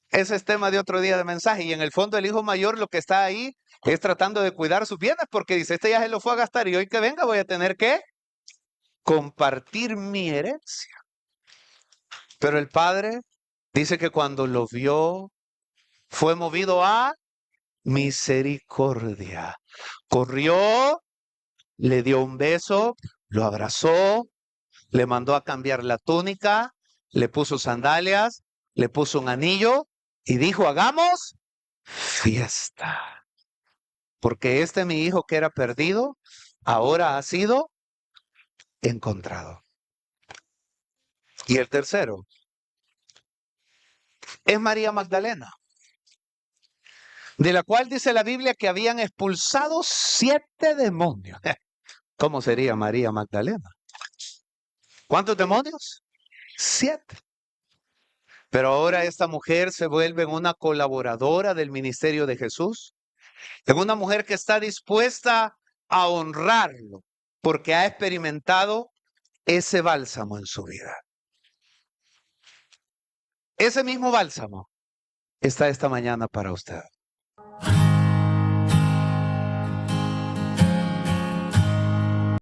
Ese es tema de otro día de mensaje. Y en el fondo el hijo mayor lo que está ahí es tratando de cuidar sus bienes, porque dice, este ya se lo fue a gastar y hoy que venga voy a tener que compartir mi herencia. Pero el padre dice que cuando lo vio, fue movido a misericordia. Corrió, le dio un beso, lo abrazó, le mandó a cambiar la túnica, le puso sandalias, le puso un anillo y dijo, hagamos fiesta. Porque este mi hijo que era perdido, ahora ha sido encontrado. Y el tercero es María Magdalena, de la cual dice la Biblia que habían expulsado 7 demonios. ¿Cómo sería María Magdalena? ¿Cuántos demonios? 7. Pero ahora esta mujer se vuelve una colaboradora del ministerio de Jesús, en una mujer que está dispuesta a honrarlo, porque ha experimentado ese bálsamo en su vida. Ese mismo bálsamo está esta mañana para usted.